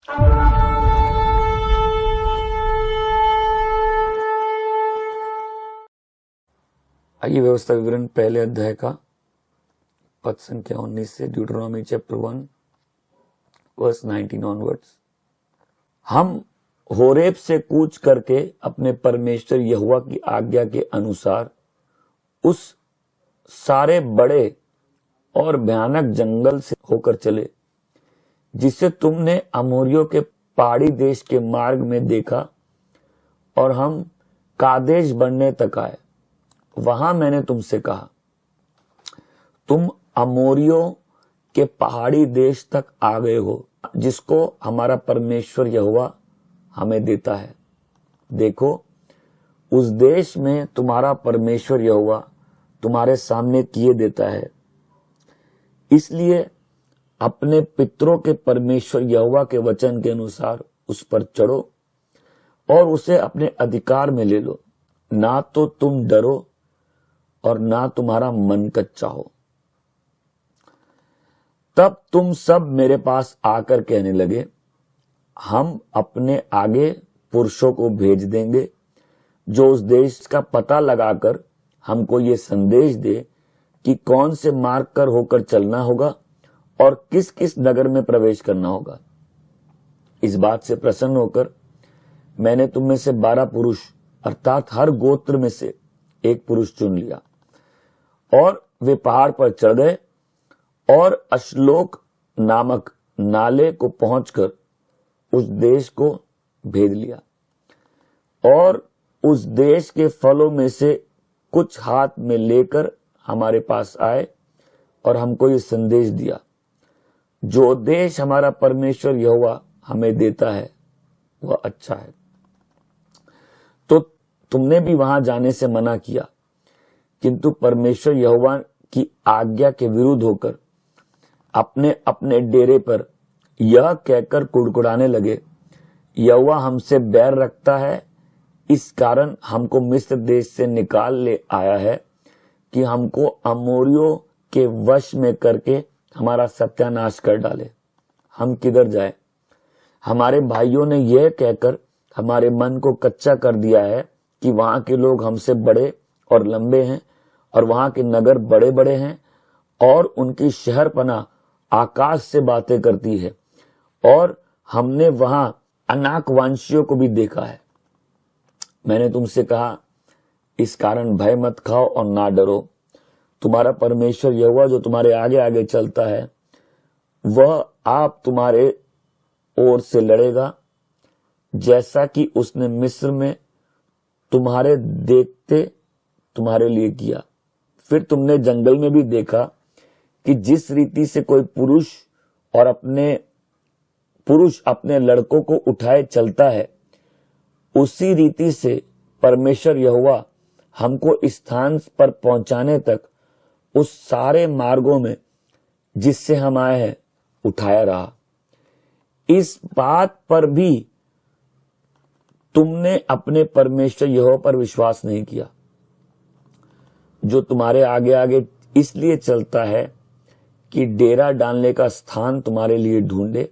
आइए व्यवस्था विवरण पहले अध्याय का पद संख्या 19 से ड्यूटरोनॉमी चैप्टर 1 वर्स 19 ऑनवर्ड्स। हम होरेब से कूच करके अपने परमेश्वर यहोवा की आज्ञा के अनुसार उस सारे बड़े और भयानक जंगल से होकर चले जिसे तुमने अमोरियों के पहाड़ी देश के मार्ग में देखा, और हम कादेश बढ़ने तक आए। वहां मैंने तुमसे कहा, तुम अमोरियों के पहाड़ी देश तक आ गए हो, जिसको हमारा परमेश्वर यहोवा हमें देता है। देखो, उस देश में तुम्हारा परमेश्वर यहोवा तुम्हारे सामने किए देता है। इसलिए अपने पितरों के परमेश्वर यहोवा के वचन के अनुसार उस पर चढ़ो और उसे अपने अधिकार में ले लो। ना तो तुम डरो और ना तुम्हारा मन कच्चा हो। तब तुम सब मेरे पास आकर कहने लगे, हम अपने आगे पुरुषों को भेज देंगे जो उस देश का पता लगाकर हमको ये संदेश दे कि कौन से मार्ग कर होकर चलना होगा और किस किस नगर में प्रवेश करना होगा। इस बात से प्रसन्न होकर मैंने तुम में से 12 पुरुष अर्थात हर गोत्र में से एक पुरुष चुन लिया, और वे पहाड़ पर चढ़ गए और अश्लोक नामक नाले को पहुंचकर उस देश को भेद लिया, और उस देश के फलों में से कुछ हाथ में लेकर हमारे पास आए और हमको ये संदेश दिया, जो देश हमारा परमेश्वर यहोवा हमें देता है वह अच्छा है। तो तुमने भी वहां जाने से मना किया, किंतु परमेश्वर यहोवा की आज्ञा के विरुद्ध होकर अपने अपने डेरे पर यह कहकर कुड़कुड़ाने लगे, यहोवा हमसे बैर रखता है, इस कारण हमको मिस्र देश से निकाल ले आया है कि हमको अमोरियों के वश में करके हमारा सत्यानाश कर डाले। हम किधर जाए? हमारे भाइयों ने यह कहकर हमारे मन को कच्चा कर दिया है कि वहां के लोग हमसे बड़े और लंबे हैं, और वहां के नगर बड़े बड़े हैं, और उनकी शहरपना आकाश से बातें करती है, और हमने वहां अनाक वंशियों को भी देखा है। मैंने तुमसे कहा, इस कारण भय मत खाओ और ना डरो। तुम्हारा परमेश्वर यहोवा जो तुम्हारे आगे आगे चलता है, वह आप तुम्हारे ओर से लड़ेगा, जैसा कि उसने मिस्र में तुम्हारे देखते तुम्हारे लिए किया। फिर तुमने जंगल में भी देखा कि जिस रीति से कोई पुरुष अपने लड़कों को उठाए चलता है, उसी रीति से परमेश्वर यहोवा हमको इस स्थान पर पहुंचाने तक उस सारे मार्गों में जिससे हम आए हैं उठाया रहा। इस बात पर भी तुमने अपने परमेश्वर यहोवा पर विश्वास नहीं किया, जो तुम्हारे आगे आगे इसलिए चलता है कि डेरा डालने का स्थान तुम्हारे लिए ढूंढे,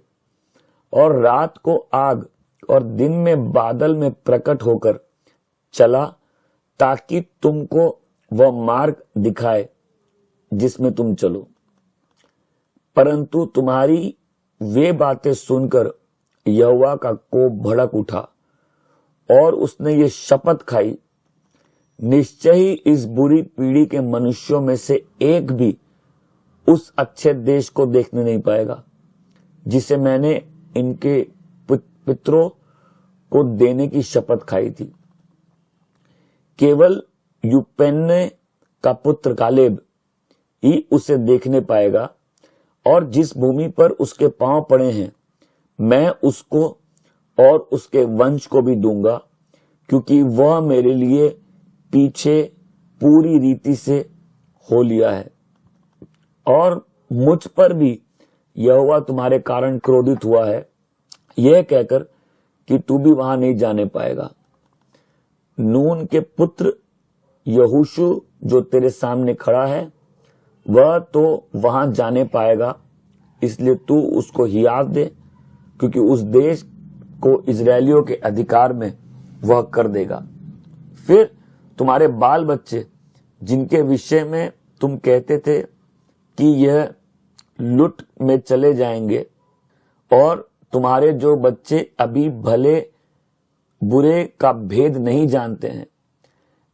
और रात को आग और दिन में बादल में प्रकट होकर चला, ताकि तुमको वह मार्ग दिखाए जिसमें तुम चलो। परंतु तुम्हारी वे बातें सुनकर यहोवा का कोप भड़क उठा, और उसने ये शपथ खाई, निश्चय ही इस बुरी पीढ़ी के मनुष्यों में से एक भी उस अच्छे देश को देखने नहीं पाएगा जिसे मैंने इनके पितरों को देने की शपथ खाई थी। केवल यूपन्ने का पुत्र कालेब ही उसे देखने पाएगा, और जिस भूमि पर उसके पांव पड़े हैं मैं उसको और उसके वंश को भी दूंगा, क्योंकि वह मेरे लिए पीछे पूरी रीति से हो लिया है। और मुझ पर भी यहोवा तुम्हारे कारण क्रोधित हुआ है, यह कहकर कि तू भी वहां नहीं जाने पाएगा। नून के पुत्र यहोशू जो तेरे सामने खड़ा है, वह तो वहां जाने पाएगा, इसलिए तू उसको हियाव दे, क्योंकि उस देश को इजरायलियों के अधिकार में वह कर देगा। फिर तुम्हारे बाल बच्चे जिनके विषय में तुम कहते थे कि यह लुट में चले जाएंगे, और तुम्हारे जो बच्चे अभी भले बुरे का भेद नहीं जानते हैं,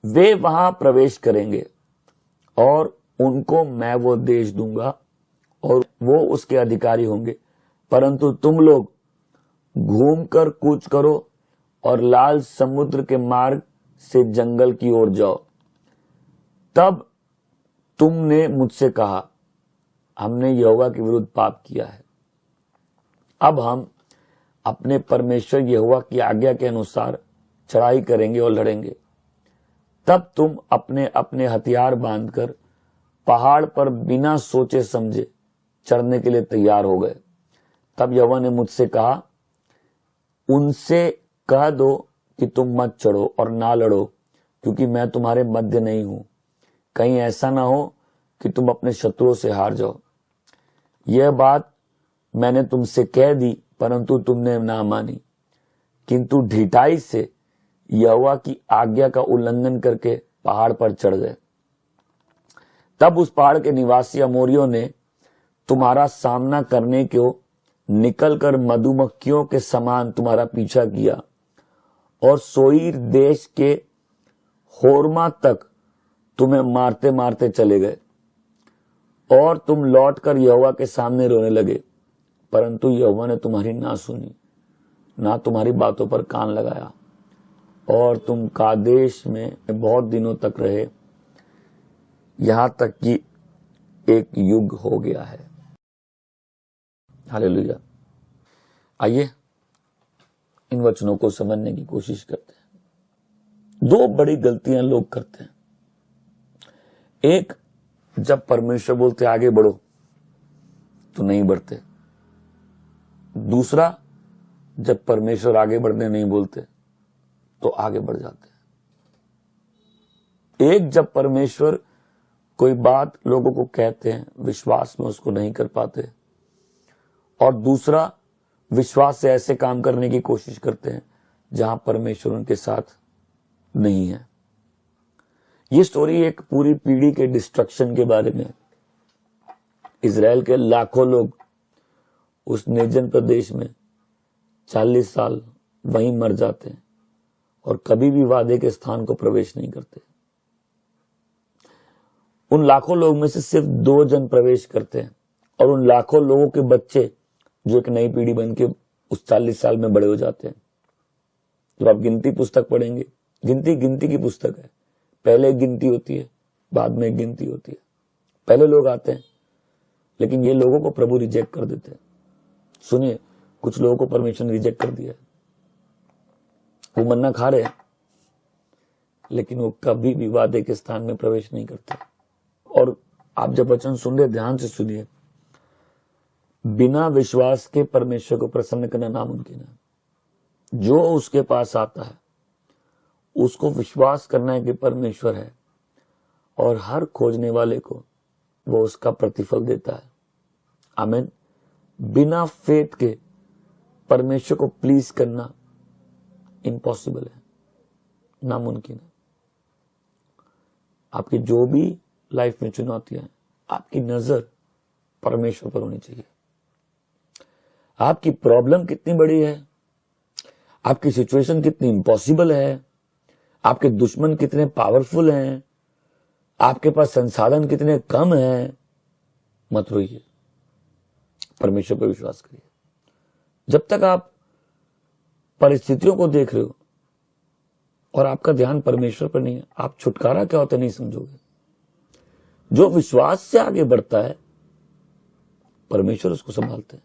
वे वहां प्रवेश करेंगे और उनको मैं वो देश दूंगा और वो उसके अधिकारी होंगे। परंतु तुम लोग घूमकर कूच करो और लाल समुद्र के मार्ग से जंगल की ओर जाओ। तब तुमने मुझसे कहा, हमने यहोवा के विरुद्ध पाप किया है। अब हम अपने परमेश्वर यहोवा की आज्ञा के अनुसार चढ़ाई करेंगे और लड़ेंगे। तब तुम अपने अपने हथियार बांधकर पहाड़ पर बिना सोचे समझे चढ़ने के लिए तैयार हो गए। तब यहोवा ने मुझसे कहा, उनसे कह दो कि तुम मत चढ़ो और ना लड़ो, क्योंकि मैं तुम्हारे मध्य नहीं हूं। कहीं ऐसा ना हो कि तुम अपने शत्रुओं से हार जाओ। यह बात मैंने तुमसे कह दी, परंतु तुमने ना मानी, किंतु ढिठाई से यहोवा की आज्ञा का उल्लंघन करके पहाड़ पर चढ़ गए। तब उस पहाड़ के निवासी अमोरियों ने तुम्हारा सामना करने को निकलकर मधुमक्खियों के समान तुम्हारा पीछा किया और सोईर देश के होर्मा तक तुम्हें मारते मारते चले गए, और तुम लौटकर यहोवा के सामने रोने लगे। परंतु यहोवा ने तुम्हारी ना सुनी, ना तुम्हारी बातों पर कान लगाया, और तुम कादेश में बहुत दिनों तक रहे, यहां तक कि एक युग हो गया है। हालेलुया। आइए इन वचनों को समझने की कोशिश करते हैं। दो बड़ी गलतियां लोग करते हैं। एक, जब परमेश्वर बोलते आगे बढ़ो तो नहीं बढ़ते। दूसरा, जब परमेश्वर आगे बढ़ने नहीं बोलते तो आगे बढ़ जाते हैं। एक, जब परमेश्वर कोई बात लोगों को कहते हैं, विश्वास में उसको नहीं कर पाते, और दूसरा, विश्वास से ऐसे काम करने की कोशिश करते हैं जहां परमेश्वर उनके साथ नहीं है। ये स्टोरी एक पूरी पीढ़ी के डिस्ट्रक्शन के बारे में। इजराइल के लाखों लोग उस निर्जन प्रदेश में 40 साल वहीं मर जाते हैं और कभी भी वादे के स्थान को प्रवेश नहीं करते। उन लाखों लोग में से सिर्फ 2 जन प्रवेश करते हैं, और उन लाखों लोगों के बच्चे जो एक नई पीढ़ी बन के उस 40 साल में बड़े हो जाते हैं। जब आप गिनती पुस्तक पढ़ेंगे, गिनती की पुस्तक है। पहले एक गिनती होती है, बाद में एक गिनती होती है। पहले लोग आते हैं, लेकिन ये लोगों को प्रभु रिजेक्ट कर देते हैं। सुनिए, कुछ लोगों को परमेश्वर ने रिजेक्ट कर दिया है। वो मन्ना खा रहे हैं, लेकिन वो कभी भी वादे के स्थान में प्रवेश नहीं करते। और आप जब वचन सुन रहे, ध्यान से सुनिए, बिना विश्वास के परमेश्वर को प्रसन्न करना नामुमकिन है। जो उसके पास आता है उसको विश्वास करना है कि परमेश्वर है, और हर खोजने वाले को वो उसका प्रतिफल देता है। आमीन। बिना फेथ के परमेश्वर को प्लीज करना इम्पॉसिबल है, नामुमकिन है। आपकी जो भी लाइफ में चुनौतियां हैं, आपकी नजर परमेश्वर पर होनी चाहिए। आपकी प्रॉब्लम कितनी बड़ी है, आपकी सिचुएशन कितनी इम्पॉसिबल है, आपके दुश्मन कितने पावरफुल हैं, आपके पास संसाधन कितने कम हैं, मत रोइए, परमेश्वर पर विश्वास करिए। जब तक आप परिस्थितियों को देख रहे हो और आपका ध्यान परमेश्वर पर नहीं है, आप छुटकारा क्या होता नहीं समझोगे। जो विश्वास से आगे बढ़ता है, परमेश्वर उसको संभालते हैं।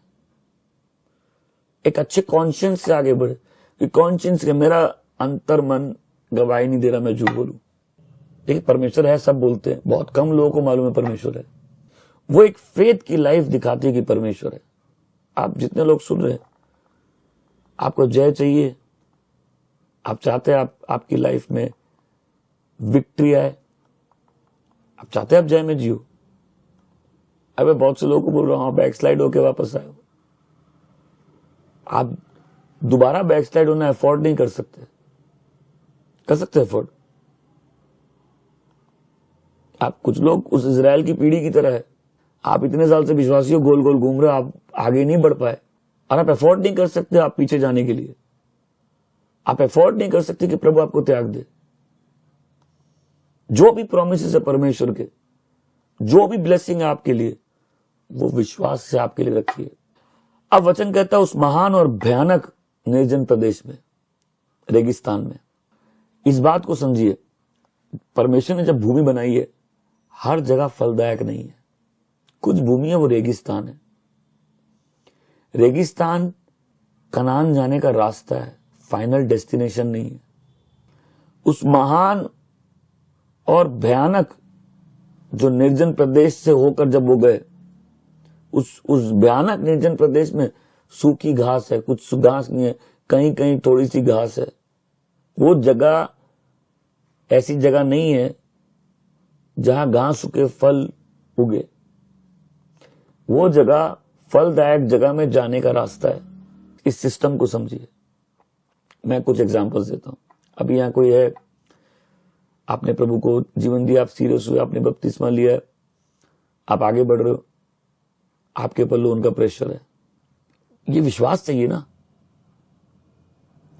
एक अच्छे कॉन्शियंस से आगे बढ़े, कि कॉन्शियंस के मेरा अंतर मन गवाही नहीं दे रहा, मैं झूठ बोलूं। देखिए, परमेश्वर है, सब बोलते हैं, बहुत कम लोगों को मालूम है परमेश्वर है। वो एक फेथ की लाइफ दिखाती है कि परमेश्वर है। आप जितने लोग सुन रहे हैं, आपको जय चाहिए, आप चाहते हैं आपकी लाइफ में विक्ट्री आए, आप चाहते हैं आप जय में जियो। अब मैं बहुत से लोगों को बोल रहा हूं, बैकस्लाइड होके वापस आए। आप दोबारा बैकस्लाइड होना अफोर्ड नहीं कर सकते। कर सकते अफोर्ड? आप कुछ लोग उस इजराइल की पीढ़ी की तरह है, आप इतने साल से विश्वासियों गोल गोल घूम रहे हो, आप आगे नहीं बढ़ पाए और आप अफोर्ड नहीं कर सकते आप पीछे जाने के लिए। आप अफोर्ड नहीं कर सकते कि प्रभु आपको त्याग दे। जो भी प्रोमिसेस है परमेश्वर के, जो भी ब्लेसिंग है आपके लिए, वो विश्वास से आपके लिए रखिए। अब वचन कहता है उस महान और भयानक निर्जन प्रदेश में, रेगिस्तान में, इस बात को समझिए, परमेश्वर ने जब भूमि बनाई है हर जगह फलदायक नहीं है। कुछ भूमि है वो रेगिस्तान है। रेगिस्तान कनान जाने का रास्ता है, फाइनल डेस्टिनेशन नहीं है। उस महान और भयानक जो निर्जन प्रदेश से होकर जब वो गए, उस भयानक निर्जन प्रदेश में सूखी घास है, कुछ घास नहीं है, कहीं कहीं थोड़ी सी घास है। वो जगह ऐसी जगह नहीं है जहां घास सूखे फल उगे। वो जगह फलदायक जगह में जाने का रास्ता है। इस सिस्टम को समझिए। मैं कुछ एग्जांपल्स देता हूं। अभी यहां कोई है, आपने प्रभु को जीवन दिया, आप सीरियस हुए, आपने बपतिस्मा लिया, आप आगे बढ़ रहे हो, आपके ऊपर लोन का प्रेशर है, ये विश्वास चाहिए ना।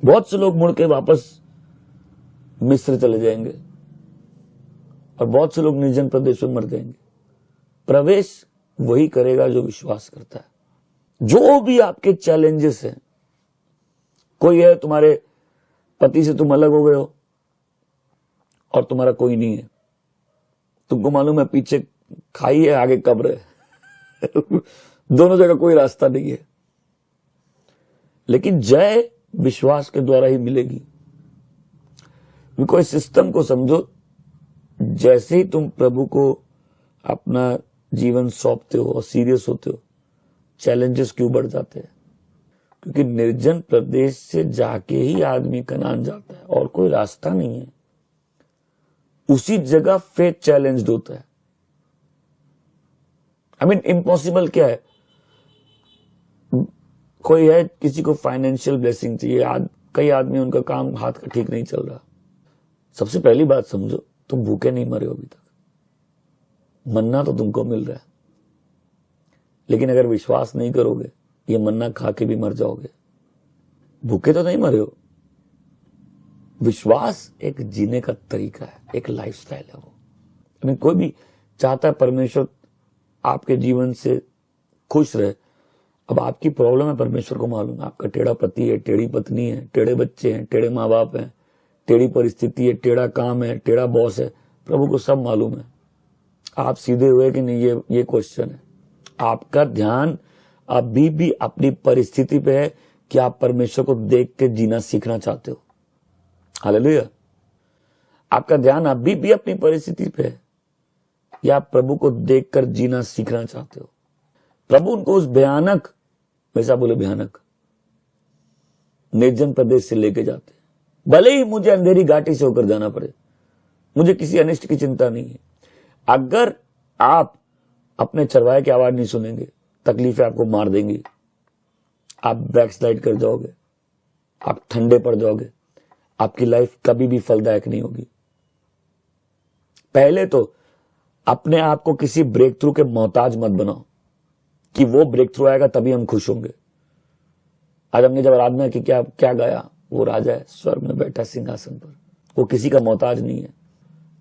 बहुत से लोग मुड़ के वापस मिस्र चले जाएंगे और बहुत से लोग निर्जन प्रदेश में मर जाएंगे। प्रवेश वही करेगा जो विश्वास करता है। जो भी आपके चैलेंजेस हैं, कोई है तुम्हारे पति से तुम अलग हो गए हो और तुम्हारा कोई नहीं है, तुमको मालूम है पीछे खाई है आगे कब्र है दोनों जगह कोई रास्ता नहीं है, लेकिन जय विश्वास के द्वारा ही मिलेगी। बिकॉज सिस्टम को समझो, जैसे ही तुम प्रभु को अपना जीवन सौंपते हो और सीरियस होते हो, चैलेंजेस क्यों बढ़ जाते हैं? क्योंकि निर्जन प्रदेश से जाके ही आदमी कनान जाता है और कोई रास्ता नहीं है। उसी जगह फेथ चैलेंज्ड होता है। आई मीन इम्पॉसिबल क्या है? कोई है, किसी को फाइनेंशियल ब्लेसिंग चाहिए, कई आदमी उनका काम हाथ का ठीक नहीं चल रहा। सबसे पहली बात समझो, तुम भूखे नहीं मरे हो अभी तक, मन्ना तो तुमको मिल रहा है, लेकिन अगर विश्वास नहीं करोगे ये मन्ना खा के भी मर जाओगे। भूखे तो नहीं मरे हो। विश्वास एक जीने का तरीका है, एक लाइफस्टाइल है वो। कोई भी चाहता है परमेश्वर आपके जीवन से खुश रहे। अब आपकी प्रॉब्लम है, परमेश्वर को मालूम है। आपका टेढ़ा पति है, टेढ़ी पत्नी है, टेढ़े बच्चे हैं, टेढ़े माँ बाप हैं, टेढ़ी परिस्थिति है, टेढ़ा काम है, टेढ़ा बॉस है, प्रभु को सब मालूम है। आप सीधे हुए कि नहीं, ये क्वेश्चन है। आपका ध्यान अभी भी अपनी परिस्थिति पे है कि आप परमेश्वर को देख के जीना सीखना चाहते हो। हालेलुया। आपका ध्यान अभी भी अपनी परिस्थिति पे है या आप प्रभु को देखकर जीना सीखना चाहते हो? प्रभु उनको उस भयानक, वैसा बोले भयानक निर्जन प्रदेश से लेके जाते हैं। भले ही मुझे अंधेरी घाटी से होकर जाना पड़े, मुझे किसी अनिष्ट की चिंता नहीं है। अगर आप अपने चरवाहे की आवाज नहीं सुनेंगे, तकलीफें आपको मार देंगी, आप बैकस्लाइड कर जाओगे, आप ठंडे पड़ जाओगे, आपकी लाइफ कभी भी फलदायक नहीं होगी। पहले तो अपने आप को किसी ब्रेक थ्रू के मोहताज मत बनाओ कि वो ब्रेक थ्रू आएगा तभी हम खुश होंगे। आज हमने जब आराधना की, क्या गाया? वो राजा है, स्वर्ग में बैठा सिंहासन पर, वो किसी का मोहताज नहीं है।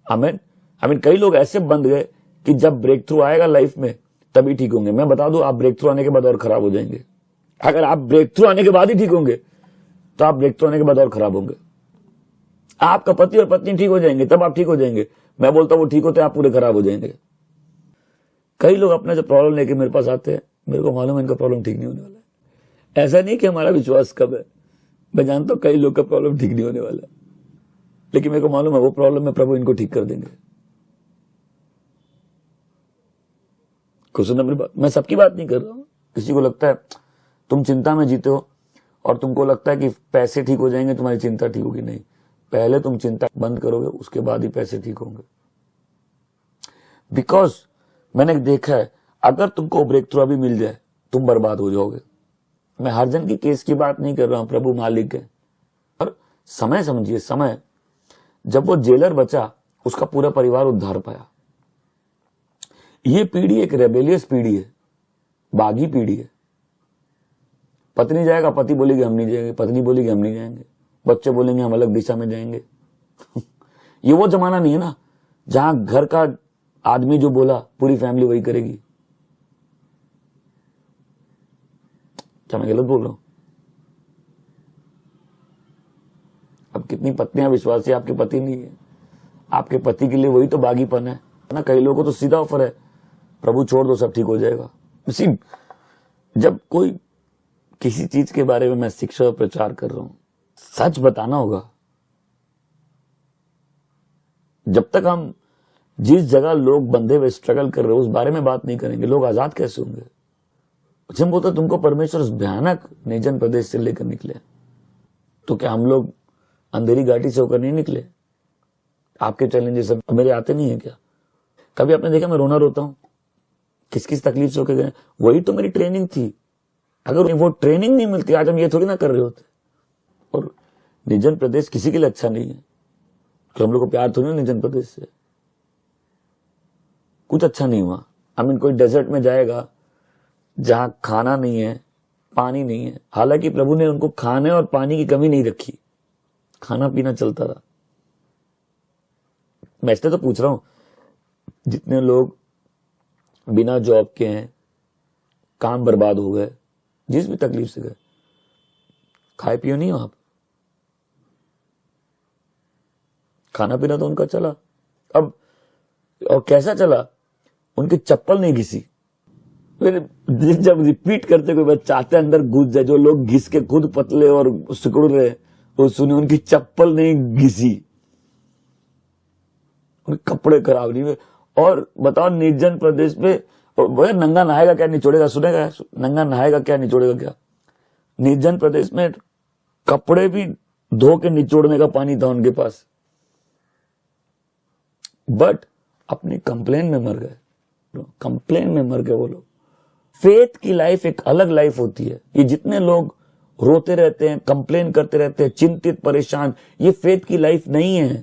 आमीन। कई लोग ऐसे बंध गए कि जब ब्रेक थ्रू आएगा लाइफ में तभी ठीक होंगे। मैं बता दूं, आप ब्रेक थ्रू आने के बाद और खराब हो जाएंगे। अगर आप ब्रेक थ्रू आने के बाद ही ठीक होंगे तो आप ब्रेक थ्रू आने के बाद और खराब होंगे। आपका पति और पत्नी ठीक हो जाएंगे तब आप ठीक हो जाएंगे। मैं बोलता हूं वो ठीक होते आप पूरे खराब हो जाएंगे। कई लोग अपना जो प्रॉब्लम लेके मेरे पास आते हैं, मेरे को मालूम है इनका प्रॉब्लम ठीक नहीं होने वाला है। ऐसा नहीं कि हमारा विश्वास कब है, मैं जानता हूं कई लोग का प्रॉब्लम ठीक नहीं होने वाला है, लेकिन मेरे को मालूम है वो प्रॉब्लम में प्रभु इनको ठीक कर देंगे। कुछ सुनना मेरी बात, मैं सबकी बात नहीं कर रहा हूं। किसी को लगता है तुम चिंता में जीते हो और तुमको लगता है कि पैसे ठीक हो जाएंगे, तुम्हारी चिंता ठीक होगी। नहीं, पहले तुम चिंता बंद करोगे, उसके बाद ही पैसे ठीक होंगे। बिकॉज मैंने देखा है, अगर तुमको ब्रेक थ्रू अभी मिल जाए तुम बर्बाद हो जाओगे। मैं हर जन की केस की बात नहीं कर रहा हूं, प्रभु मालिक है। और समय समझिए, समय जब वो जेलर बचा उसका पूरा परिवार उद्धार पाया। ये पीढ़ी एक रेबेलियस पीढ़ी है, बागी पीढ़ी है। पत्नी जाएगा, पति बोलेगी हम नहीं जाएंगे, पत्नी बोलेगी हम नहीं जाएंगे, बच्चे बोलेंगे हम अलग दिशा में जाएंगे। ये वो जमाना नहीं है ना जहां घर का आदमी जो बोला पूरी फैमिली वही करेगी। क्या मैं गलत बोल रहा हूं? अब कितनी पत्नियां विश्वासी आपके पति नहीं है, आपके पति के लिए वही तो बागीपन है ना। कई लोगों को तो सीधा ऑफर है, प्रभु छोड़ दो सब ठीक हो जाएगा। जब कोई किसी चीज के बारे में मैं शिक्षा और प्रचार कर रहा हूं, सच बताना होगा। जब तक हम जिस जगह लोग बंधे हुए स्ट्रगल कर रहे हो उस बारे में बात नहीं करेंगे, लोग आजाद कैसे होंगे? जब बोलते तुमको परमेश्वर उस भयानक निर्जन प्रदेश से लेकर निकले, तो क्या हम लोग अंधेरी घाटी से होकर नहीं निकले? आपके चैलेंजेस मेरे आते नहीं है क्या? कभी आपने देखा मैं रोना रोता हूं? किस किस तकलीफ से होकर गए? वही तो मेरी ट्रेनिंग थी। अगर वो ट्रेनिंग नहीं मिलती आज हम ये थोड़ी ना कर रहे होते। और निर्जन प्रदेश किसी के लिए अच्छा नहीं है, तो हम लोग को प्यार थोड़ी ना निर्जन प्रदेश से। कुछ अच्छा नहीं हुआ। कोई डेजर्ट में जाएगा जहां खाना नहीं है, पानी नहीं है, हालांकि प्रभु ने उनको खाने और पानी की कमी नहीं रखी, खाना पीना चलता रहा। मैं इसलिए तो पूछ रहा हूं, जितने लोग बिना जॉब के हैं, काम बर्बाद हो गए, जिस भी तकलीफ से गए, खाए पियो नहीं हो आप? खाना पीना तो उनका चला। अब और कैसा चला? उनकी चप्पल नहीं घिसी। फिर जब रिपीट करते कोई बात चाहते अंदर घुस जाए, जो लोग घिस के खुद पतले और सिकुड़ रहे, तो सुने उनकी चप्पल नहीं घिसी, उनके कपड़े खराब नहीं हुए। और बताओ निर्जन प्रदेश में नंगा नहाएगा क्या निचोड़ेगा? सुनेगा, नंगा नहाएगा क्या निचोड़ेगा क्या? निर्जन प्रदेश में कपड़े भी धो के निचोड़ने का पानी था उनके पास, बट अपनी कंप्लेन में मर गए। कंप्लेन में मर गए वो लोग। फेथ की लाइफ एक अलग लाइफ होती है। ये जितने लोग रोते रहते हैं, कंप्लेन करते रहते हैं, चिंतित परेशान, ये फेथ की लाइफ नहीं है।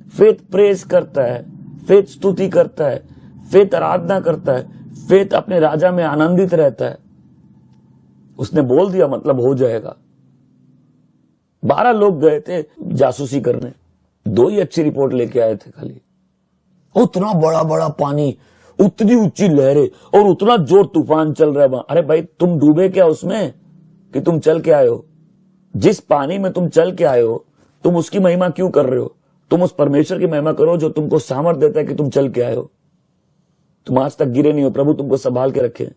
फेथ प्रेज करता है, फेथ स्तुति करता है, फेथ आराधना करता है, फेथ अपने राजा में आनंदित रहता है। उसने बोल दिया मतलब हो जाएगा। 12 लोग गए थे जासूसी करने, 2 ही अच्छी रिपोर्ट लेके आए थे खाली। उतना बड़ा बड़ा पानी, उतनी ऊंची लहरें और उतना जोर तूफान चल रहा है वहां। अरे भाई तुम डूबे क्या उसमें कि तुम चल के आए हो? जिस पानी में तुम चल के आए हो, तुम उसकी महिमा क्यों कर रहे हो? तुम उस परमेश्वर की महिमा करो जो तुमको सामर्थ देता है कि तुम चल के आए हो। तुम आज तक गिरे नहीं हो, प्रभु तुमको संभाल के रखे।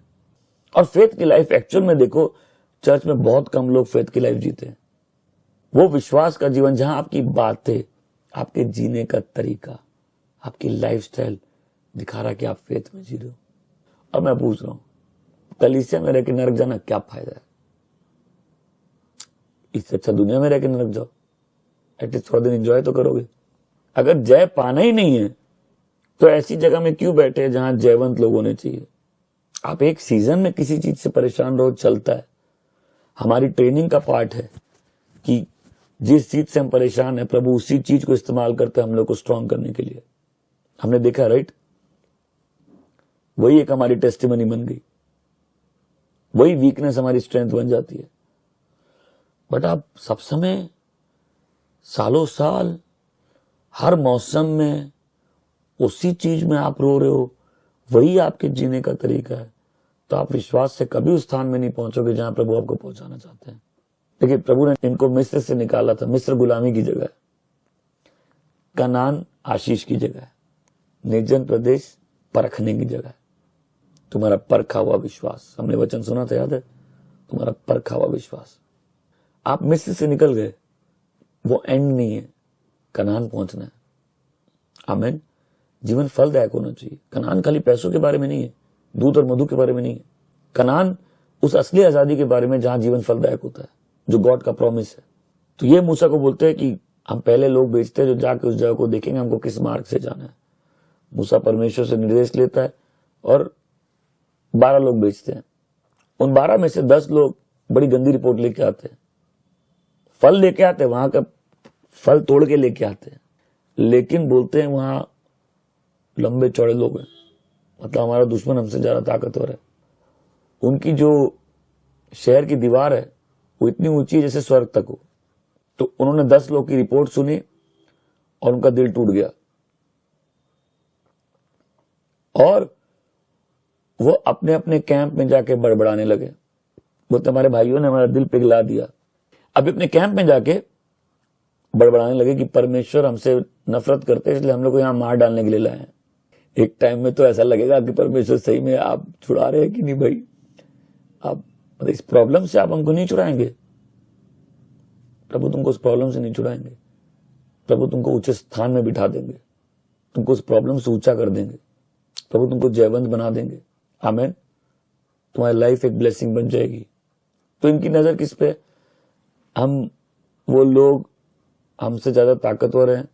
और फेथ की लाइफ एक्चुअल में देखो, चर्च में बहुत कम लोग फेथ की लाइफ जीते हैं। वो विश्वास का जीवन जहां आपकी बातें, आपके जीने का तरीका, आपकी लाइफस्टाइल दिखा रहा कि आप फेथ में जी रहे हो। अब मैं पूछ रहा हूं, कलीसिया में रह के नरक जाना क्या फायदा है? इससे अच्छा दुनिया में रह के नरक जाओ, एटलीस्ट थोड़ा दिन एंजॉय तो करोगे। अगर जय पाना ही नहीं है तो ऐसी जगह में क्यों बैठे जहां जयवंत लोग होने चाहिए? आप एक सीजन में किसी चीज से परेशान रहो, चलता है। हमारी ट्रेनिंग का पार्ट है कि जिस चीज से हम परेशान है, प्रभु उसी चीज को इस्तेमाल करते हैं हम लोग को स्ट्रांग करने के लिए। हमने देखा, राइट? वही एक हमारी टेस्टिमनी बन गई, वही वीकनेस हमारी स्ट्रेंथ बन जाती है। बट आप सब समय, सालों साल, हर मौसम में उसी चीज में आप रो रहे हो, वही आपके जीने का तरीका है, तो आप विश्वास से कभी उस स्थान में नहीं पहुंचोगे जहां प्रभु आपको पहुंचाना चाहते हैं। देखिए, प्रभु ने इनको मिस्र से निकाला था। मिस्र गुलामी की जगह है, कनान आशीष की जगह है, निर्जन प्रदेश परखने की जगह है। तुम्हारा परखा हुआ विश्वास, हमने वचन सुना था, याद है? तुम्हारा परखा हुआ विश्वास। आप मिस्र से निकल गए, वो एंड नहीं है, कनान पहुंचना है। आमीन। जीवन फलदायक होना चाहिए। कनान खाली पैसों के बारे में नहीं है, दूध और मधु के बारे में नहीं है। कनान उस असली आजादी के बारे में जहां जीवन फलदायक होता है, जो गॉड का प्रॉमिस है। तो ये मूसा को बोलते हैं कि हम पहले लोग भेजते हैं जो जाके उस जगह को देखेंगे हमको किस मार्ग से जाना है। मूसा परमेश्वर से निर्देश लेता है और 12 लोग भेजते हैं। उन 12 में से 10 लोग बड़ी गंदी रिपोर्ट लेके आते हैं, फल लेके आते हैं, वहां का फल तोड़ के लेके आते हैं, लेकिन बोलते हैं वहां लंबे चौड़े लोग हैं, मतलब हमारा दुश्मन हमसे ज्यादा ताकतवर है। उनकी जो शहर की दीवार है वो इतनी ऊंची है जैसे स्वर्ग तक हो। तो उन्होंने 10 लोग की रिपोर्ट सुनी और उनका दिल टूट गया और वो अपने अपने कैंप में जाके बड़बड़ाने लगे, बोलते हमारे भाइयों ने हमारा दिल पिघला दिया। अब अपने कैंप में जाके बड़बड़ाने लगे कि परमेश्वर हमसे नफरत करते हैं, इसलिए हम लोग को यहां मार डालने के लिए लाए हैं। एक टाइम में तो ऐसा लगेगा कि परमेश्वर सही में आप छुड़ा रहे हैं कि नहीं भाई, आप इस प्रॉब्लम से आप हमको नहीं छुड़ाएंगे। प्रभु तुमको उस प्रॉब्लम से नहीं छुड़ाएंगे, प्रभु तुमको ऊंचे स्थान में बिठा देंगे, तुमको उस प्रॉब्लम से ऊंचा कर देंगे, प्रभु तुमको जयवंत बना देंगे। आमीन। तुम्हारी लाइफ एक ब्लेसिंग बन जाएगी। तो इनकी नजर किस पे? वो लोग हमसे ज्यादा ताकतवर हैं,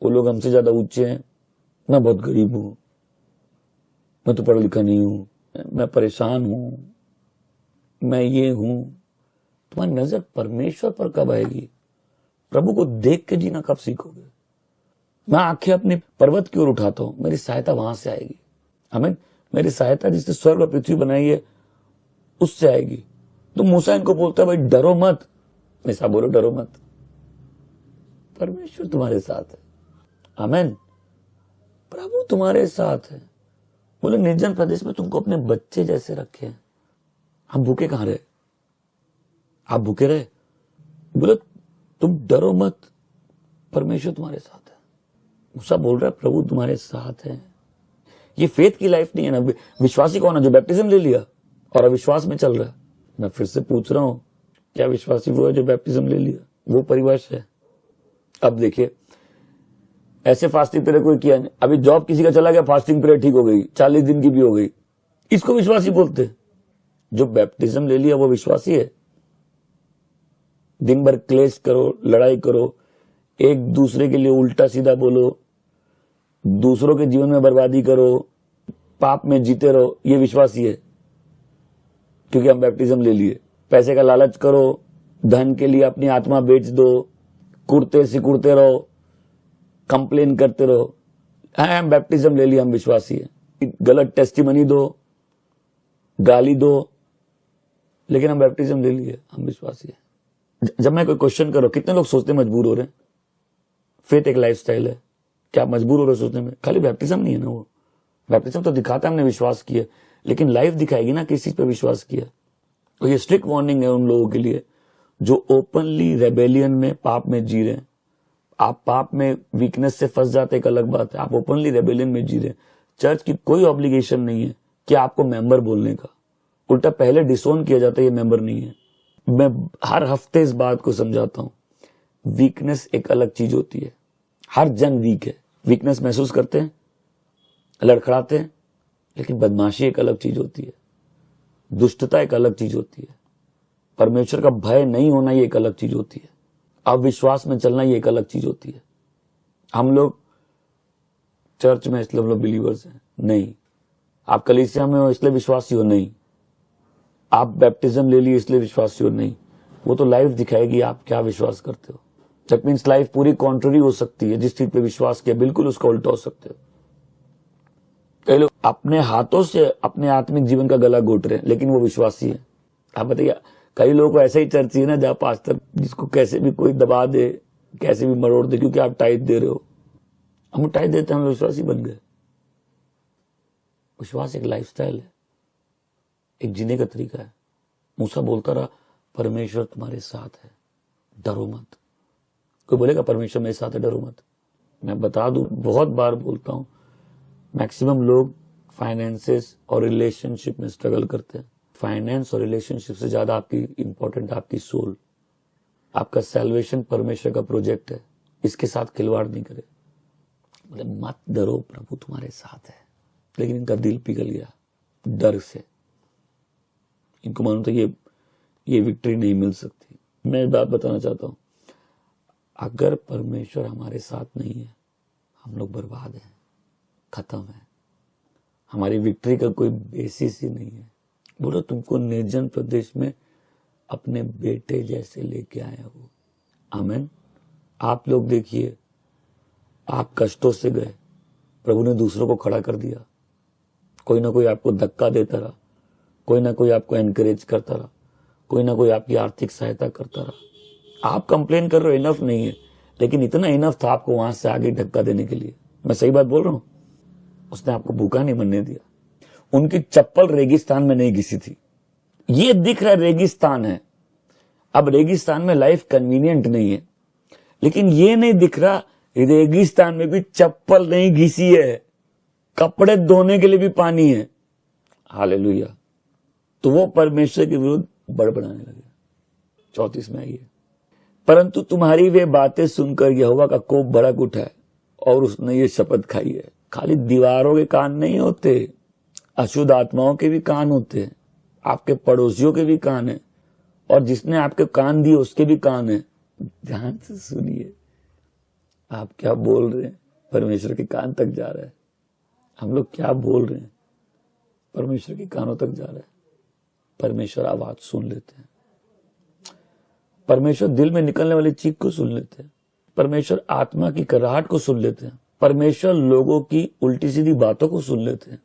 वो लोग हमसे ज्यादा ऊंचे हैं, मैं बहुत गरीब हूं, मैं तो पढ़ा लिखा नहीं हूं, मैं परेशान हूं, मैं ये हूं। तुम्हारी नजर परमेश्वर पर कब आएगी? प्रभु को देख के जीना कब सीखोगे? मैं आंखें अपनी पर्वत की ओर उठाता हूं, मेरी सहायता वहां से आएगी। आमीन। मेरी सहायता जिसने स्वर्ग और पृथ्वी बनाई है उससे आएगी। तो मूसा इनको बोलता है भाई डरो मत, ऐसा बोलो डरो मत, परमेश्वर तुम्हारे साथ है। आमीन। प्रभु तुम्हारे साथ है। बोले निर्जन प्रदेश में तुमको अपने बच्चे जैसे रखे हैं। हम भूखे कहां रहे? आप भूखे रहे? बोले तुम डरो मत, परमेश्वर तुम्हारे साथ है। मूसा बोल रहा है प्रभु तुम्हारे साथ है। ये फेथ की लाइफ नहीं है ना। विश्वासी कौन है? जो बैप्टिज्म ले लिया और अविश्वास में चल रहा है। मैं फिर से पूछ रहा हूं, क्या विश्वासी वो है जो बैप्टिज्म ले लिया? वो परिभाष है। अब देखिए, ऐसे फास्टिंग पीरियड कोई किया नहीं, अभी जॉब किसी का चला गया, फास्टिंग पीरियड ठीक हो गई, 40 दिन की भी हो गई, इसको विश्वासी बोलते। जो बैप्टिज्म ले लिया वो विश्वासी है। दिन भर क्लेश करो, लड़ाई करो, एक दूसरे के लिए उल्टा सीधा बोलो, दूसरों के जीवन में बर्बादी करो, पाप में जीते रहो, ये विश्वासी है। क्योंकि हम बैप्टिज्म ले लिए। पैसे का लालच करो, धन के लिए अपनी आत्मा बेच दो, कुर्ते सिकुड़ते रहो, कंप्लेन करते रहो, हम बैप्टिज्म ले लिया, हम विश्वासी है। गलत टेस्टिमनी दो, गाली दो, लेकिन हम बैप्टिज्म ले लिए, हम विश्वासी है। जब मैं कोई क्वेश्चन करो, कितने लोग सोचते मजबूर हो रहे हैं? फेथ एक लाइफस्टाइल है। क्या आप मजबूर हो रहे सोचने में? खाली बैप्टिज्म नहीं है ना। वो बैप्टिज्म तो दिखाता है हमने विश्वास किया, लेकिन लाइफ दिखाएगी ना किस चीज पे विश्वास किया। तो ये स्ट्रिक्ट वार्निंग है उन लोगों के लिए जो ओपनली रेबेलियन में, पाप में जी रहे हैं। आप पाप में वीकनेस से फंस जाते एक अलग बात है, आप ओपनली रेबेलियन में जी रहे हैं। चर्च की कोई ऑब्लिगेशन नहीं है कि आपको मेंबर बोलने का, उल्टा पहले डिसोन किया जाता है, ये मेंबर नहीं है। मैं हर हफ्ते इस बात को समझाता हूं, वीकनेस एक अलग चीज होती है। हर जन वीक है, वीकनेस महसूस करते हैं, लड़खड़ाते हैं, लेकिन बदमाशी एक अलग चीज होती है, दुष्टता एक अलग चीज होती है, परमेश्वर का भय नहीं होना ये एक अलग चीज होती है, अविश्वास में चलना ये एक अलग चीज होती है। हम लोग चर्च में इसलिए हम लोग बिलीवर्स हैं नहीं, आप कलीसिया में हो इसलिए विश्वासी हो नहीं, आप बैप्टिज्म ले लिए इसलिए विश्वासी हो नहीं। वो तो लाइफ दिखाएगी आप क्या विश्वास करते हो। दैट मीन्स लाइफ पूरी कॉन्ट्ररी हो सकती है। जिस चीज पे विश्वास किया बिल्कुल उसका उल्टा हो सकते हो। कई लोग अपने हाथों से अपने आत्मिक जीवन का गला घोट रहे हैं, लेकिन वो विश्वासी है। आप बताइए, कई लोगों को ऐसा ही चर्च है ना जहां पास्टर जिसको कैसे भी कोई दबा दे, कैसे भी मरोड़ दे, क्योंकि आप टाइट दे रहे हो। हम टाइट देते हैं, हम विश्वासी बन गए। विश्वास एक लाइफस्टाइल है, एक जीने का तरीका है। मूसा बोलता रहा परमेश्वर तुम्हारे साथ है, डरो मत। कोई बोलेगा परमेश्वर मेरे साथ है, डरो मत। मैं बता दूं, बहुत बार बोलता हूं, मैक्सिमम लोग फाइनेंसेस और रिलेशनशिप में स्ट्रगल करते हैं। फाइनेंस और रिलेशनशिप से ज्यादा आपकी इंपॉर्टेंट आपकी सोल, आपका सैल्वेशन परमेश्वर का प्रोजेक्ट है। इसके साथ खिलवाड़ नहीं करे। बोले मत डरो, प्रभु तुम्हारे साथ है। लेकिन इनका दिल पिघल गया डर से। इनको मालूम था ये विक्ट्री नहीं मिल सकती। मैं एक बात बताना चाहता हूं, अगर परमेश्वर हमारे साथ नहीं है, हम लोग बर्बाद हैं, खत्म है। हमारी विक्ट्री का कोई बेसिस ही नहीं है। बोलो तुमको निर्जन प्रदेश में अपने बेटे जैसे लेके आया वो। आमीन। आप लोग देखिए, आप कष्टों से गए, प्रभु ने दूसरों को खड़ा कर दिया। कोई ना कोई आपको धक्का देता रहा, कोई ना कोई आपको एनकरेज करता रहा, कोई ना कोई आपकी आर्थिक सहायता करता रहा। आप कंप्लेन कर रहे हो इनफ नहीं है, लेकिन इतना इनफ था आपको वहां से आगे धक्का देने के लिए। मैं सही बात बोल रहा हूं? उसने आपको भूखा नहीं मरने दिया। उनकी चप्पल रेगिस्तान में नहीं घिसी थी। ये दिख रहा रेगिस्तान है। अब रेगिस्तान में लाइफ कन्वीनियंट नहीं है, लेकिन ये नहीं दिख रहा रेगिस्तान में भी चप्पल नहीं घिसी है, कपड़े धोने के लिए भी पानी है। हालेलुया। तो वो परमेश्वर के विरुद्ध बड़बड़ाने लगे। 34 में आइए। परंतु तुम्हारी वे बातें सुनकर यहोवा का कोप भड़क उठा है और उसने ये शपथ खाई है। खाली दीवारों के कान नहीं होते, अशुद्ध आत्माओं के भी कान होते हैं, आपके पड़ोसियों के भी कान है, और जिसने आपके कान दिए उसके भी कान है। ध्यान से सुनिए, आप क्या बोल रहे हैं परमेश्वर के कान तक जा रहा है। हम लोग क्या बोल रहे हैं परमेश्वर के कानों तक जा रहा है। परमेश्वर आवाज सुन लेते हैं, परमेश्वर दिल में निकलने वाली चीख को सुन लेते हैं, परमेश्वर आत्मा की कराहट को सुन लेते हैं, परमेश्वर लोगों की उल्टी सीधी बातों को सुन लेते हैं,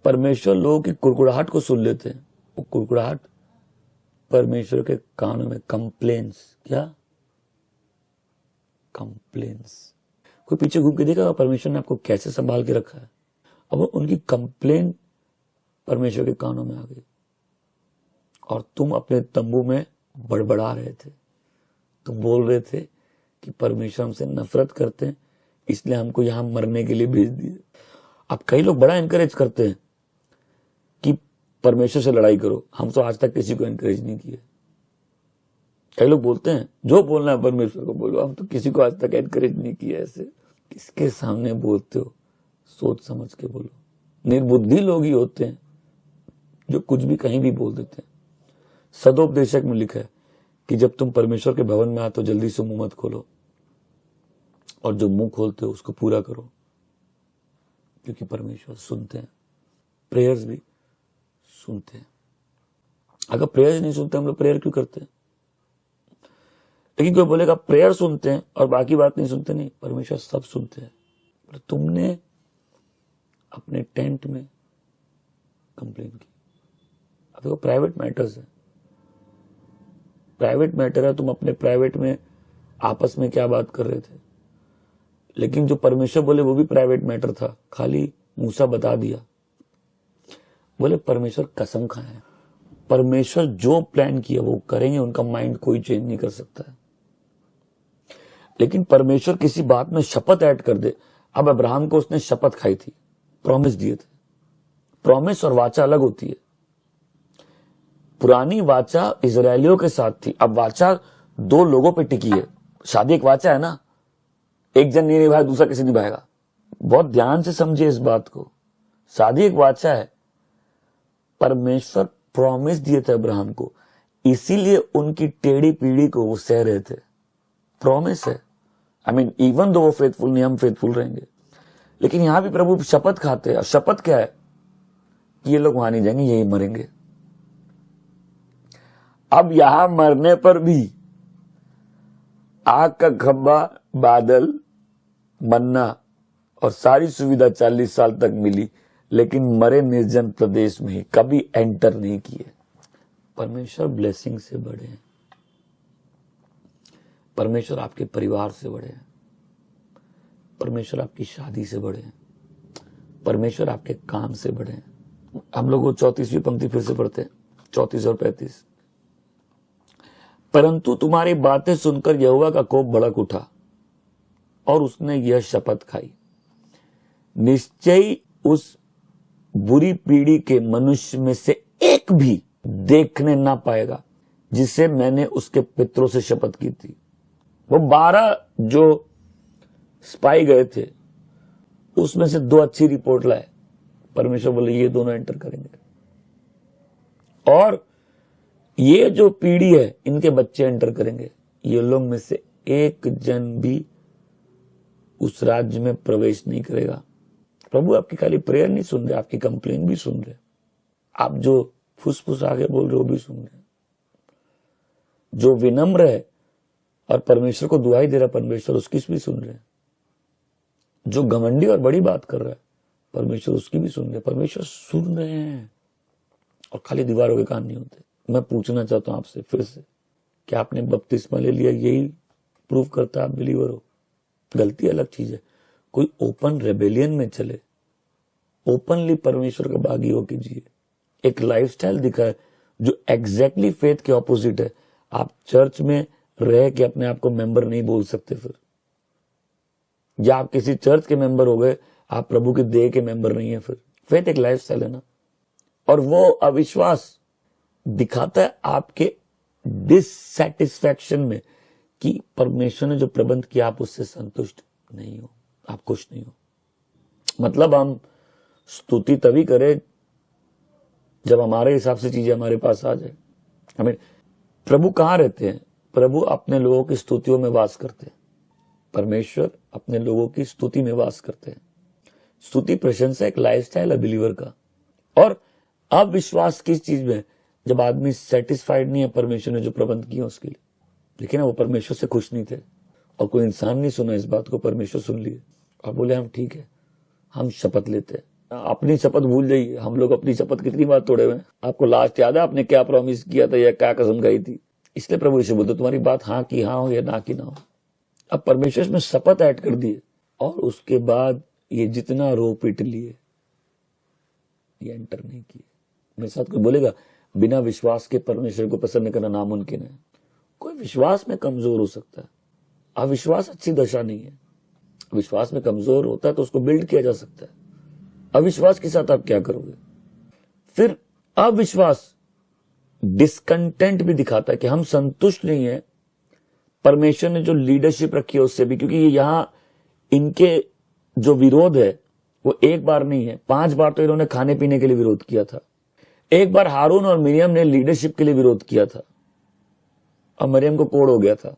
परमेश्वर लोगों की कुड़कुड़ाहट को सुन लेते हैं। वो कुड़कुड़ाहट परमेश्वर के कानों में कंप्लेन्स, क्या कंप्लेन्स। कोई पीछे घूम के देखा परमेश्वर ने आपको कैसे संभाल के रखा है। अब उनकी कंप्लेन परमेश्वर के कानों में आ गई और तुम अपने तंबू में बड़बड़ा रहे थे। तुम बोल रहे थे कि परमेश्वर हमसे नफरत करते हैं, इसलिए हमको यहां मरने के लिए भेज दिए। अब कई लोग बड़ा एनकरेज करते हैं कि परमेश्वर से लड़ाई करो। हम तो आज तक किसी को एनकरेज नहीं किए। कई लोग बोलते हैं जो बोलना है परमेश्वर को बोलो, हम तो किसी को आज तक एनकरेज नहीं किया। ऐसे किसके सामने बोलते हो? सोच समझ के बोलो। निर्बुद्धि लोग ही होते हैं जो कुछ भी कहीं भी बोल देते हैं। सदोपदेशक में लिखा है कि जब तुम परमेश्वर के भवन में आए तो जल्दी से मुंह मत खोलो, और जो मुंह खोलते हो उसको पूरा करो, क्योंकि परमेश्वर सुनते हैं। प्रेयर्स भी सुनते हैं। अगर प्रेयर्स नहीं सुनते हम लोग प्रेयर क्यों करते हैं? लेकिन कोई बोलेगा प्रेयर सुनते हैं और बाकी बात नहीं सुनते। नहीं, परमेश्वर सब सुनते हैं। पर तुमने अपने टेंट में कंप्लेन की। अब देखो प्राइवेट मैटर्स है, प्राइवेट मैटर है। तुम अपने प्राइवेट में आपस में क्या बात कर रहे थे, लेकिन जो परमेश्वर बोले वो भी प्राइवेट मैटर था। खाली मूसा बता दिया। बोले परमेश्वर कसम खाए, परमेश्वर जो प्लान किया वो करेंगे। उनका माइंड कोई चेंज नहीं कर सकता है। लेकिन परमेश्वर किसी बात में शपथ ऐड कर दे। अब अब्राहम को उसने शपथ खाई थी, प्रॉमिस दिए थे। प्रॉमिस और वाचा अलग होती है। पुरानी वाचा इजरायलियों के साथ थी, अब वाचा दो लोगों पे टिकी है। शादी एक वाचा है ना, एक जन नहीं निभाया दूसरा कैसे निभाएगा? बहुत ध्यान से समझिए इस बात को। शादी एक वाचा है। परमेश्वर प्रॉमिस दिए थे अब्राहम को, इसीलिए उनकी टेढ़ी पीढ़ी को वो सह रहे थे। प्रॉमिस है। आई मीन इवन दो वो फेथफुल नहीं, हम फेथफुल रहेंगे। लेकिन यहां भी प्रभु शपथ खाते हैं। और शपथ क्या है? ये लोग वहां नहीं जाएंगे, यही मरेंगे। अब यहां मरने पर भी आग का खंबा, बादल, मन्ना और सारी सुविधा 40 साल तक मिली, लेकिन मरे निर्जन प्रदेश में ही कभी एंटर नहीं किए। परमेश्वर ब्लेसिंग से बड़े हैं। परमेश्वर आपके परिवार से बड़े हैं। परमेश्वर आपकी शादी से बड़े हैं। परमेश्वर आपके काम से बड़े हैं। हम लोग वो 34वीं पंक्ति फिर से पढ़ते हैं, 34 और 35। परंतु तुम्हारी बातें सुनकर यहोवा का कोप भड़क उठा और उसने यह शपथ खाई, निश्चय उस बुरी पीढ़ी के मनुष्य में से एक भी देखने ना पाएगा जिसे मैंने उसके पितरों से शपथ की थी। वो 12 जो स्पाई गए थे उसमें से 2 अच्छी रिपोर्ट लाए। परमेश्वर बोले ये दोनों एंटर करेंगे, और ये जो पीढ़ी है इनके बच्चे एंटर करेंगे। ये लोग में से एक जन भी उस राज्य में प्रवेश नहीं करेगा। प्रभु आपकी खाली प्रेयर नहीं सुन रहे, आपकी कंप्लेन भी सुन रहे। आप जो फुसफुस आगे बोल रहे हो भी सुन रहे। जो विनम्र है और परमेश्वर को दुआई दे रहा है, परमेश्वर उसकी भी सुन रहे हैं। जो घमंडी और बड़ी बात कर रहा है, परमेश्वर उसकी भी सुन रहे हैं। परमेश्वर सुन रहे हैं और खाली दीवारों के कान नहीं होते। मैं पूछना चाहता हूं आपसे फिर से, क्या आपने बपतिस्मा ले लिया यही प्रूव करता है आप बिलीवर हो? गलती अलग चीज है। कोई ओपन रेबेलियन में चले, ओपनली परमेश्वर का बागी होके जिए, एक लाइफस्टाइल दिखाए जो एग्जैक्टली फेथ के ऑपोजिट है। आप चर्च में रह के अपने आप को मेंबर नहीं बोल सकते फिर, या आप किसी चर्च के मेंबर हो गए, आप प्रभु के देह के मेंबर नहीं है फिर। फेथ एक लाइफस्टाइल है ना। और वो अविश्वास दिखाता है आपके डिससैटिस्फैक्शन में कि परमेश्वर ने जो प्रबंध किया आप उससे संतुष्ट नहीं हो, आप खुश नहीं हो। मतलब हम स्तुति तभी करें जब हमारे हिसाब से चीजें हमारे पास आ जाए। हमें प्रभु कहां रहते हैं? प्रभु अपने लोगों की स्तुतियों में वास करते हैं। परमेश्वर अपने लोगों की स्तुति में वास करते हैं। स्तुति प्रशंसा एक लाइफस्टाइल है बिलीवर का। और अविश्वास किस चीज में? जब आदमी सेटिस्फाइड नहीं है परमेश्वर ने जो प्रबंध किया उसके लिए। देखिए ना, वो परमेश्वर से खुश नहीं थे और कोई इंसान नहीं सुना इस बात को, परमेश्वर सुन लिए और बोले हम ठीक है, हम शपथ लेते हैं। अपनी शपथ भूल जाइए, हम लोग अपनी शपथ कितनी बार तोड़े हुए हैं। आपको लास्ट याद है आपने क्या प्रॉमिस किया था या क्या कसम खाई थी? इसलिए प्रभु यीशु बोलते तुम्हारी बात हाँ की हाँ हो या ना की ना हो। अब परमेश्वर में शपथ ऐड कर दिए और उसके बाद ये जितना रो पीट लिए ये एंटर नहीं किए। मेरे साथ कोई बोलेगा बिना विश्वास के परमेश्वर को पसंद करना नामुमकिन है। कोई विश्वास में कमजोर हो सकता है, अविश्वास अच्छी दशा नहीं है। विश्वास में कमजोर होता है तो उसको बिल्ड किया जा सकता है। अविश्वास के साथ आप क्या करोगे? फिर अविश्वास डिस्कंटेंट भी दिखाता है कि हम संतुष्ट नहीं है परमेश्वर ने जो लीडरशिप रखी है उससे भी, क्योंकि यहां इनके जो विरोध है वो एक बार नहीं है, 5 बार तो इन्होंने खाने पीने के लिए विरोध किया था। एक बार हारून और मरियम ने लीडरशिप के लिए विरोध किया था और मरियम को कोड़ हो गया था।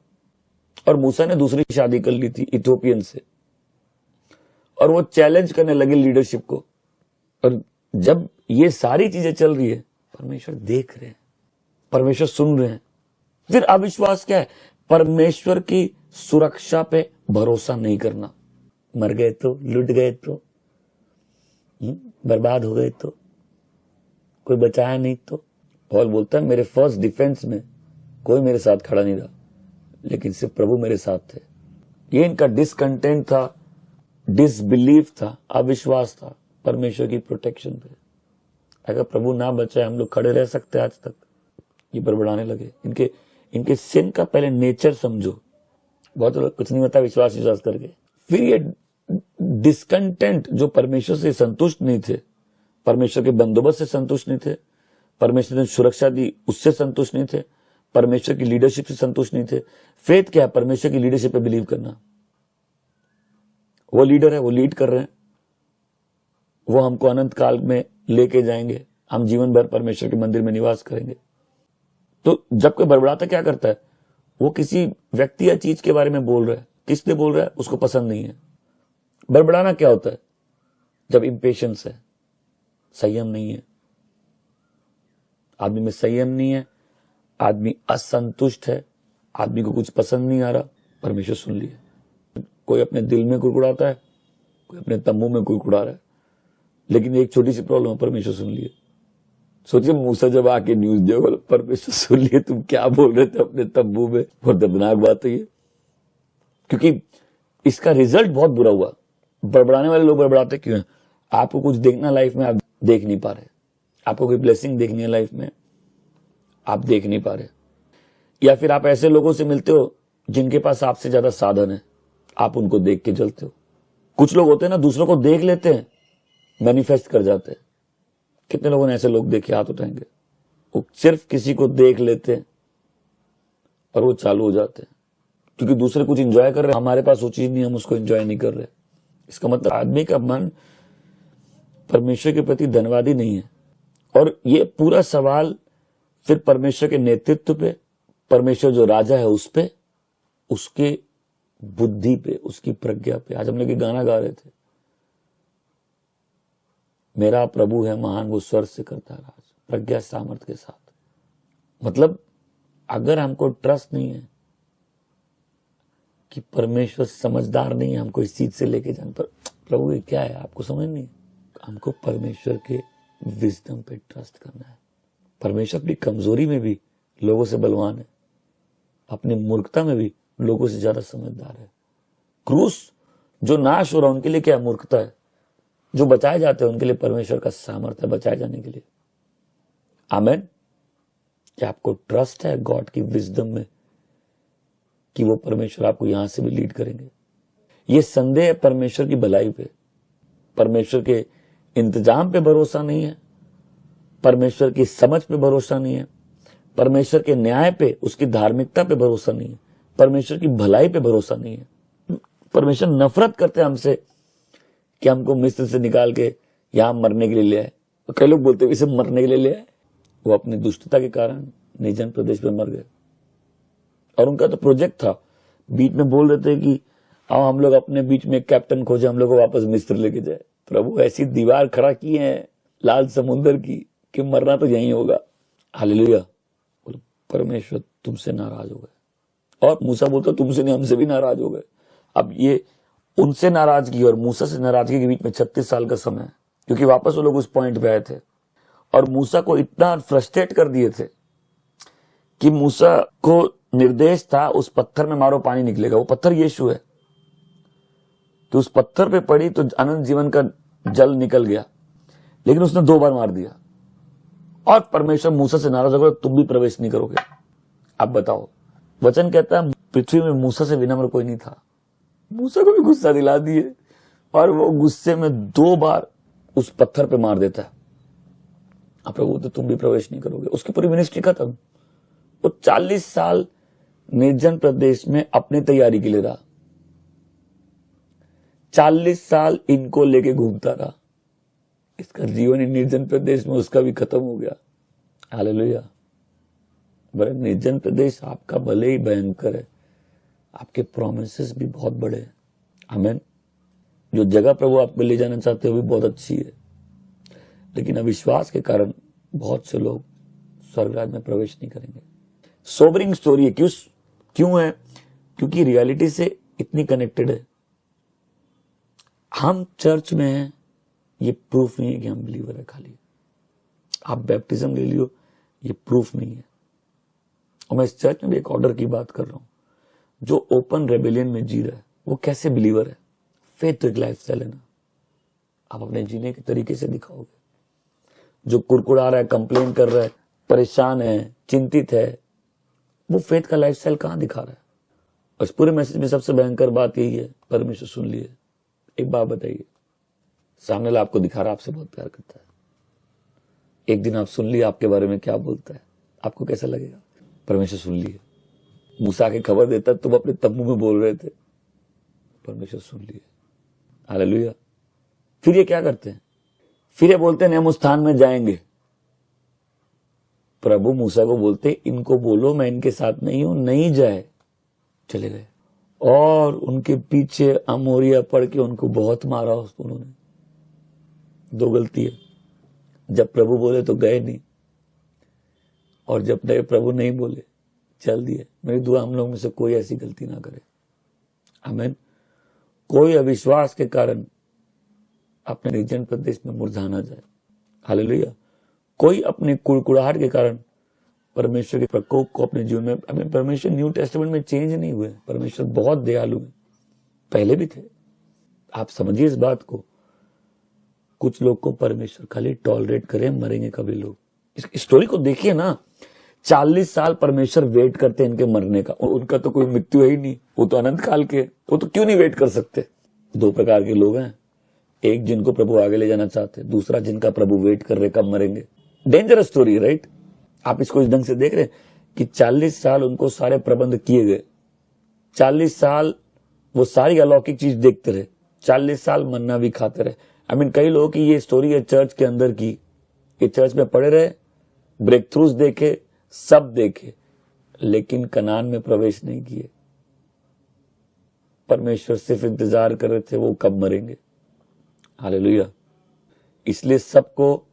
और मूसा ने दूसरी शादी कर ली थी इथोपियन से और वो चैलेंज करने लगे लीडरशिप को। और जब ये सारी चीजें चल रही है, परमेश्वर देख रहे हैं, परमेश्वर सुन रहे हैं। फिर अविश्वास क्या है? परमेश्वर की सुरक्षा पे भरोसा नहीं करना। मर गए तो, लुट गए तो, बर्बाद हो गए तो, कोई बचाया नहीं तो। पौल बोलता है मेरे फर्स्ट डिफेंस में कोई मेरे साथ खड़ा नहीं रहा, लेकिन सिर्फ प्रभु मेरे साथ थे। ये इनका डिसकंटेंट था, डिसबिलीफ था, अविश्वास था परमेश्वर की प्रोटेक्शन पे। अगर प्रभु ना बचाए हम लोग खड़े रह सकते आज तक? ये बड़बड़ाने लगे। इनके सिन का पहले नेचर समझो। बहुत लोग कुछ नहीं होता विश्वास करके। फिर ये डिसकंटेंट जो परमेश्वर से संतुष्ट नहीं थे, परमेश्वर के बंदोबस्त से संतुष्ट नहीं थे, परमेश्वर ने सुरक्षा दी उससे संतुष्ट नहीं थे, परमेश्वर की लीडरशिप से संतुष्ट नहीं थे। फेथ क्या है? परमेश्वर की लीडरशिप पे बिलीव करना। वो लीडर है, वो लीड कर रहे हैं, वो हमको अनंत काल में लेके जाएंगे, हम जीवन भर परमेश्वर के मंदिर में निवास करेंगे। तो जब कोई बड़बड़ाता क्या करता है? वो किसी व्यक्ति या चीज के बारे में बोल रहा है, किस लिए बोल रहा है उसको पसंद नहीं है। बड़बड़ाना क्या होता है? जब इंपेशेंस है, संयम नहीं है, आदमी में संयम नहीं है, आदमी असंतुष्ट है, आदमी को कुछ पसंद नहीं आ रहा, परमेश्वर सुन लिए। कोई अपने दिल में कुड़कुड़ाता है, कोई अपने तंबू में कुड़कुड़ा रहा है, लेकिन एक छोटी सी प्रॉब्लम है, परमेश्वर सुन लिए। सोचिए मूसा जब आके न्यूज दिया, परमेश्वर सुन लिए, तुम क्या बोल रहे थे अपने तंबू में। बहुत दर्दनाक बात है ये, क्योंकि इसका रिजल्ट बहुत बुरा हुआ। बड़बड़ाने वाले लोग बड़बड़ाते क्यों हैं? आपको कुछ देखना लाइफ में, आप देख नहीं पा रहे। आपको कोई ब्लेसिंग देखनी है लाइफ में, आप देख नहीं पा रहे। या फिर आप ऐसे लोगों से मिलते हो जिनके पास आपसे ज्यादा साधन है, आप उनको देख के जलते हो। कुछ लोग होते हैं ना, दूसरों को देख लेते हैं, मैनिफेस्ट कर जाते हैं। कितने लोगों ने ऐसे लोग देखे? हाथ उठाएंगे। वो सिर्फ किसी को देख लेते हैं और वो चालू हो जाते हैं, क्योंकि दूसरे कुछ एंजॉय कर रहे हैं, हमारे पास वो चीज नहीं, हम उसको एंजॉय नहीं कर रहे। इसका मतलब आदमी का मन परमेश्वर के प्रति धन्यवादी नहीं है। और ये पूरा सवाल फिर परमेश्वर के नेतृत्व पे, परमेश्वर जो राजा है उस पे, उसके बुद्धि पे, उसकी प्रज्ञा पे। आज हम लोग ये गाना गा रहे थे, मेरा प्रभु है महान, वो स्वर्ग से करता राज, प्रज्ञा सामर्थ के साथ। मतलब अगर हमको ट्रस्ट नहीं है कि परमेश्वर समझदार नहीं है हमको इस चीज से लेके जाने पर, प्रभु ये क्या है आपको समझ नहीं, हमको परमेश्वर के विजडम पे ट्रस्ट करना है। परमेश्वर अपनी कमजोरी में भी लोगों से बलवान है, अपनी मूर्खता में भी लोगों से ज्यादा समझदार है। क्रूस जो नाश हो रहा है उनके लिए क्या मूर्खता है, जो बचाए जाते हैं उनके लिए परमेश्वर का सामर्थ्य है बचाए जाने के लिए। आमेन। क्या आपको ट्रस्ट है गॉड की विजडम में कि वो परमेश्वर आपको यहां से भी लीड करेंगे? ये संदेह है परमेश्वर की भलाई पे, परमेश्वर के इंतजाम पे भरोसा नहीं है, परमेश्वर की समझ पे भरोसा नहीं है, परमेश्वर के न्याय पे, उसकी धार्मिकता पे भरोसा नहीं है, परमेश्वर की भलाई पे भरोसा नहीं है। परमेश्वर नफरत करते हैं हमसे कि हमको मिस्र से निकाल के यहां मरने के लिए ले आए। तो कई लोग बोलते हैं इसे मरने के लिए ले आए, वो अपनी दुष्टता के कारण निर्जन प्रदेश में मर गए। और उनका तो प्रोजेक्ट था, बीच में बोल रहे थे कि आओ हम लोग अपने बीच में एक कैप्टन खोजे, हम लोग को वापस मिस्र लेके जाए। प्रभु ऐसी दीवार खड़ा की है लाल समुद्र की कि मरना तो यही होगा। हालेलुया। परमेश्वर तुमसे नाराज हो गए, और मूसा बोलता तुमसे नहीं हमसे भी नाराज हो गए। अब ये उनसे नाराजगी और मूसा से नाराजगी के बीच में 36 साल का समय है, क्योंकि वापस वो लोग उस पॉइंट पे आए थे और मूसा को इतना फ्रस्ट्रेट कर दिए थे कि मूसा को निर्देश था उस पत्थर में मारो पानी निकलेगा। वो पत्थर यीशु है कि उस पत्थर पे पड़ी तो अनंत जीवन का जल निकल गया, लेकिन उसने 2 बार मार दिया और परमेश्वर मूसा से नाराज हो गया, तुम भी प्रवेश नहीं करोगे। अब बताओ, वचन कहता है पृथ्वी में मूसा से विनम्र कोई नहीं था। मूसा को भी गुस्सा दिला दिए और वो गुस्से में 2 बार उस पत्थर पे मार देता है। अब प्रभु तो तुम भी प्रवेश नहीं करोगे। उसकी पूरी मिनिस्ट्री खत्म। वो 40 साल निर्जन प्रदेश में अपनी तैयारी के लिए रहा, 40 साल इनको लेके घूमता रहा। इसका जीवन ही निर्जन प्रदेश में उसका भी खत्म हो गया। हालेलुया। बड़े निर्जन प्रदेश आपका भले ही भयंकर है, आपके प्रोमिसेस भी बहुत बड़े हैं। आमीन। जो जगह प्रभु आपको ले जाना चाहते हो भी बहुत अच्छी है, लेकिन अविश्वास के कारण बहुत से लोग स्वर्गराज में प्रवेश नहीं करेंगे। सोबरिंग स्टोरी है। क्यों है? क्योंकि रियलिटी से इतनी कनेक्टेड है। हम चर्च में हैं, ये प्रूफ नहीं है कि हम बिलीवर है। खाली आप बैप्टिज्म ले लियो, ये प्रूफ नहीं है। और मैं इस चर्च में भी एक ऑर्डर की बात कर रहा हूं। जो ओपन रेबेलियन में जी रहा है वो कैसे बिलीवर है? फेथ तो एक लाइफ स्टाइल है ना, आप अपने जीने के तरीके से दिखाओगे। जो कुड़कुड़ा रहा है, कंप्लेन कर रहा है, परेशान है, चिंतित है, वो फेथ का लाइफ स्टाइल कहां दिखा रहा है? और इस पूरे मैसेज में सबसे भयंकर बात यही है, परमेश्वर सुन लिए। एक बात बताइए, सामने वाला आपको दिखा रहा है आपसे बहुत प्यार करता है, एक दिन आप सुन लिए आपके बारे में क्या बोलता है, आपको कैसा लगेगा? परमेश्वर सुन लिए। मूसा के खबर देता तुम अपने तंबू में बोल रहे थे, परमेश्वर सुन लिए। हालेलुया। फिर ये क्या करते हैं? फिर ये बोलते हैं हम उस स्थान में जाएंगे। प्रभु मूसा को बोलते इनको बोलो मैं इनके साथ नहीं हूं, नहीं जाए। चले गए और उनके पीछे अमोरिया पड़ के उनको बहुत मारा उन्होंने। 2 गलती है, जब प्रभु बोले तो गए नहीं, और जब प्रभु नहीं बोले चल दिए। मेरी दुआ हम लोग में से कोई ऐसी गलती ना करे। आमीन। कोई अविश्वास के कारण अपने निर्जन प्रदेश में मुरझा ना जाए। हालेलुया। कोई अपनी कुड़कुड़ाहट के कारण परमेश्वर के प्रकोप को अपने जीवन में, अभी परमेश्वर न्यू टेस्टामेंट में चेंज नहीं हुए। परमेश्वर बहुत दयालु है, पहले भी थे। आप समझिए इस बात को। कुछ लोग को परमेश्वर खाली टॉलरेट करे, मरेंगे कभी लोग। इस स्टोरी को देखिए ना, 40 साल परमेश्वर वेट करते हैं इनके मरने का, और उनका तो कोई मृत्यु है ही नहीं, वो तो अनंत काल के, वो तो क्यों नहीं वेट कर सकते? 2 प्रकार के लोग हैं, एक जिनको प्रभु आगे ले जाना चाहते हैं, दूसरा जिनका प्रभु वेट कर रहे कब मरेंगे। Dangerous story, right? आप इसको इस ढंग से देख रहे हैं कि 40 साल उनको सारे प्रबंध किए गए, 40 साल वो सारी अलौकिक चीज देखते रहे, 40 साल मन्ना भी खाते रहे। कई लोगों की ये स्टोरी है चर्च के अंदर की, ये चर्च में पड़े रहे, ब्रेक थ्रूज देखे, सब देखे, लेकिन कनान में प्रवेश नहीं किए। परमेश्वर सिर्फ इंतजार कर रहे थे वो कब मरेंगे। हालेलुया। इसलिए सबको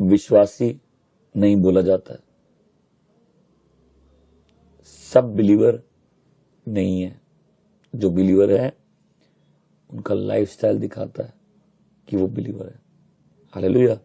विश्वासी नहीं बोला जाता है। सब बिलीवर नहीं है। जो बिलीवर है उनका लाइफस्टाइल दिखाता है कि वो बिलीवर है। हालेलुया।